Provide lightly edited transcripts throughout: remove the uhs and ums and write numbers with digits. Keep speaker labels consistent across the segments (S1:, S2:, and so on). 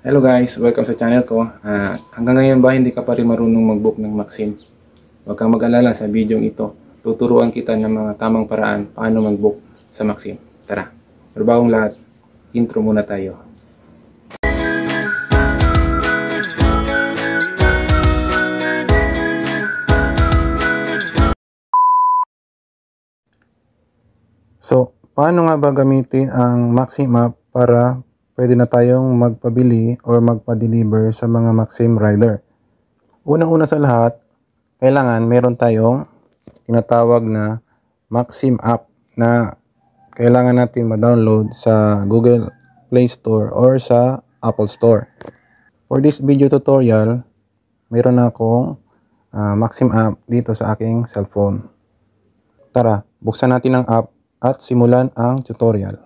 S1: Hello guys, welcome sa channel ko. Hanggang ngayon ba hindi ka pa rin marunong mag-book ng Maxim? Huwag kang mag-alala, sa video ito. Tuturuan kita ng mga tamang paraan paano mag-book sa Maxim. Tara, pero bagong lahat, intro muna tayo. So, paano nga ba gamitin ang Maxim app para pwede na tayong magpabili or magpa-deliver sa mga Maxim rider? Unang-una sa lahat, kailangan meron tayong tinatawag na Maxim app na kailangan natin ma-download sa Google Play Store or sa Apple Store. For this video tutorial, meron akong Maxim app dito sa aking cellphone. Tara, buksan natin ang app at simulan ang tutorial.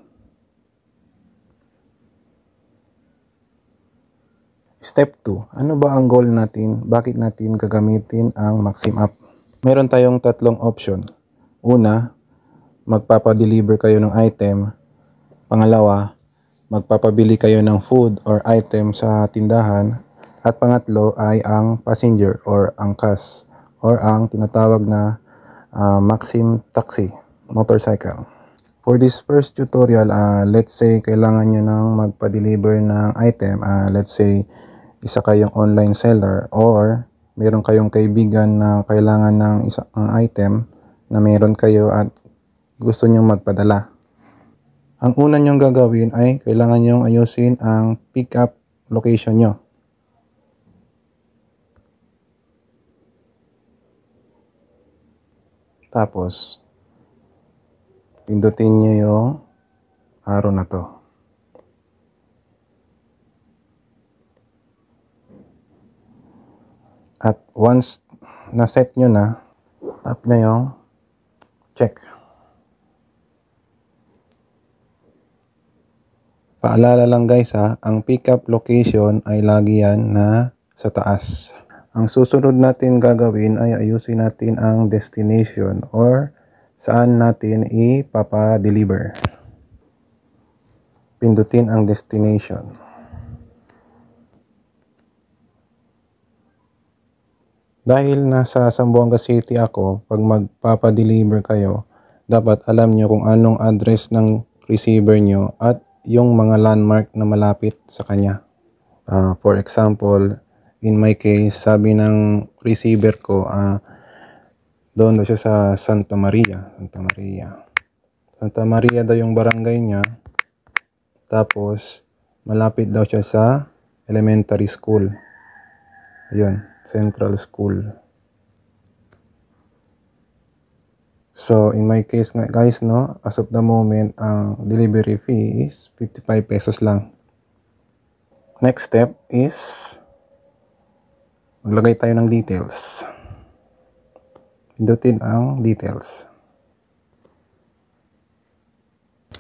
S1: Step 2. Ano ba ang goal natin? Bakit natin gagamitin ang Maxim app? Meron tayong tatlong option. Una, magpapa-deliver kayo ng item. Pangalawa, magpapabili kayo ng food or item sa tindahan. At pangatlo ay ang passenger or angkas or ang tinatawag na Maxim taxi, motorcycle. For this first tutorial, let's say kailangan nyo nang magpa-deliver ng item. Let's say isa kayong online seller or meron kayong kaibigan na kailangan ng isang item na meron kayo at gusto nyong magpadala. Ang una nyong gagawin ay kailangan nyong ayusin ang pick up location nyo. Tapos pindutin nyo yung arrow na to. At once na-set nyo na, tap na yung check. Paalala lang guys ang pickup location ay lagi yan na sa taas. Ang susunod natin gagawin ay ayusin natin ang destination or saan natin ipapa-deliver. Pindutin ang destination. Dahil nasa Zamboanga City ako, pag magpapa-deliver kayo, dapat alam nyo kung anong address ng receiver nyo at yung mga landmark na malapit sa kanya. For example, in my case, sabi ng receiver ko, doon daw siya sa Santa Maria. Santa Maria daw yung barangay niya. Tapos, malapit daw siya sa elementary school. Ayun, Central School. So, in my case guys, as of the moment, ang delivery fee is 55 pesos lang. Next step is maglagay tayo ng details. Pindutin ang details.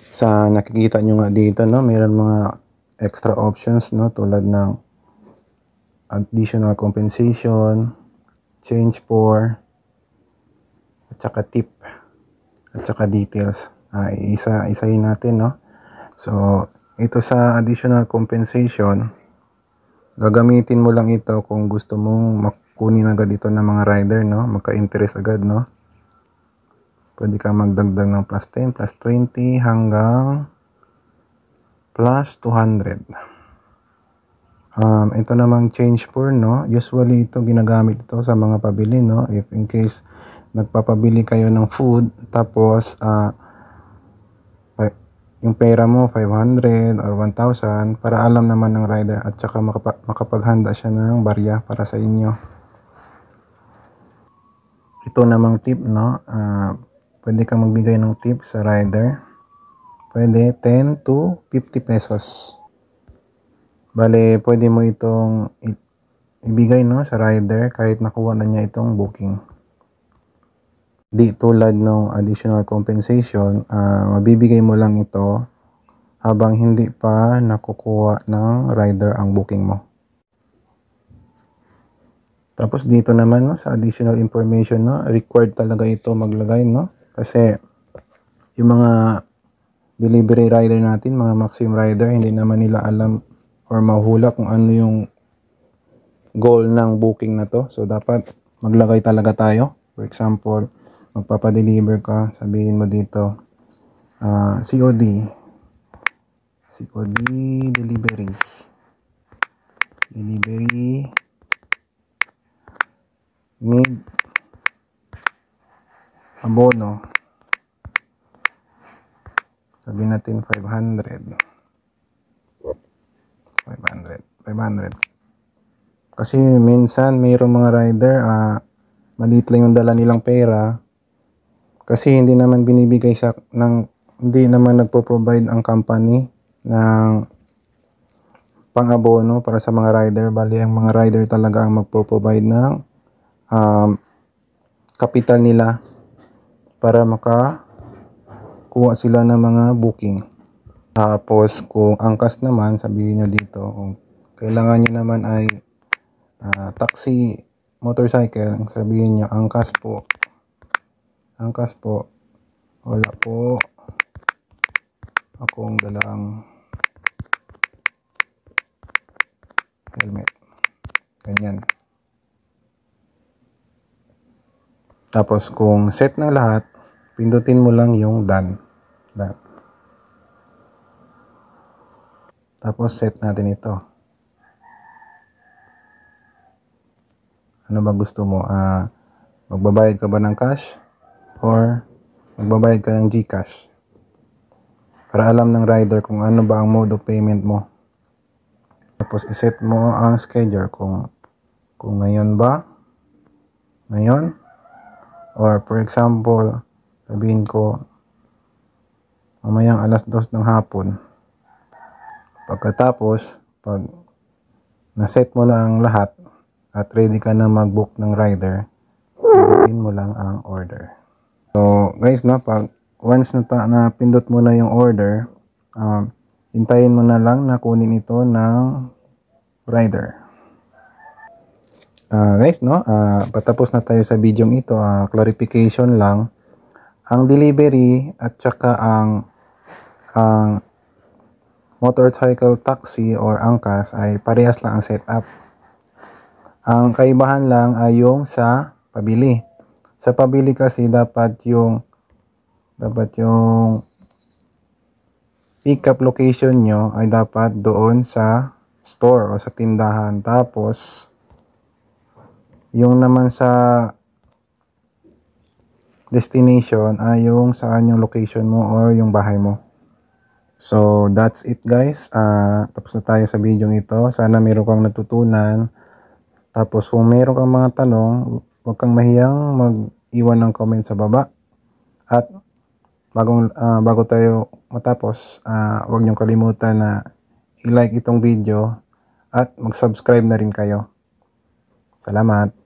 S1: Sa nakikita nyo nga dito, mayroon mga extra options, tulad ng additional compensation, change for, at saka tip, at saka details. Isa-isahin natin, So, ito sa additional compensation, gagamitin mo lang ito kung gusto mong makunin agad ito ng mga rider, magka-interest agad, Pwede ka magdagdag ng plus 10, plus 20, hanggang plus 200. Ito namang change for, usually ito ginagamit ito sa mga pabili, if in case nagpapabili kayo ng food, tapos yung pera mo 500 or 1,000 para alam naman ng rider at saka makapaghanda siya ng barya para sa inyo. Ito namang tip, pwede kang magbigay ng tip sa rider. Pwede 10 to 50 pesos. Bale, pwede mo itong ibigay sa rider kahit nakuha na niya itong booking. Di tulad ng additional compensation, mabibigay mo lang ito habang hindi pa nakukuha ng rider ang booking mo. Tapos dito naman sa additional information, required talaga ito maglagay, kasi yung mga delivery rider natin, mga Maxim rider, hindi naman nila alam or mahula kung ano yung goal ng booking na to. So dapat maglagay talaga tayo. For example, magpapadeliver ka, sabihin mo dito COD delivery need abono, sabihin natin 500. Kasi minsan mayroong mga rider maliit lang yung dala nilang pera kasi hindi naman binibigay hindi naman nagpo-provide ang company ng pang-abono para sa mga rider. Bali ang mga rider talaga ang magpo-provide ng kapital nila para makakuha sila ng mga booking. Tapos kung angkas naman, sabihin nyo dito kung kailangan nyo naman ay taxi, motorcycle, sabihin nyo angkas po, wala po akong dalang helmet, ganyan. Tapos kung set ng lahat, pindutin mo lang yung done. Tapos set natin ito. Ano ba gusto mo? Magbabayad ka ba ng cash or magbabayad ka ng GCash? Para alam ng rider kung ano ba ang mode of payment mo. Tapos iset mo ang schedule kung ngayon or for example, sabihin ko mamayang 2:00 ng hapon. Pagkatapos, pag na-set mo na ang lahat at ready ka na mag-book ng rider, pindutin mo lang ang order. So guys, pag once na pindot mo na yung order, hintayin mo na lang na kunin ito ng rider. Guys, patapos na tayo sa video ito. Clarification lang, ang delivery at saka ang motorcycle taxi or angkas ay parehas lang ang setup. Ang kaibahan lang ay yung sa pabili. Sa pabili kasi dapat yung pick up location nyo ay dapat doon sa store o sa tindahan. Tapos yung naman sa destination ay yung saan yung location mo or yung bahay mo. So that's it guys. Tapos na tayo sa video ito. Sana meron kang natutunan. Tapos kung meron kang mga tanong, huwag kang mahiyang mag-iwan ng comment sa baba. At bago tayo matapos, huwag niyong kalimutan na i-like itong video at mag-subscribe na rin kayo. Salamat!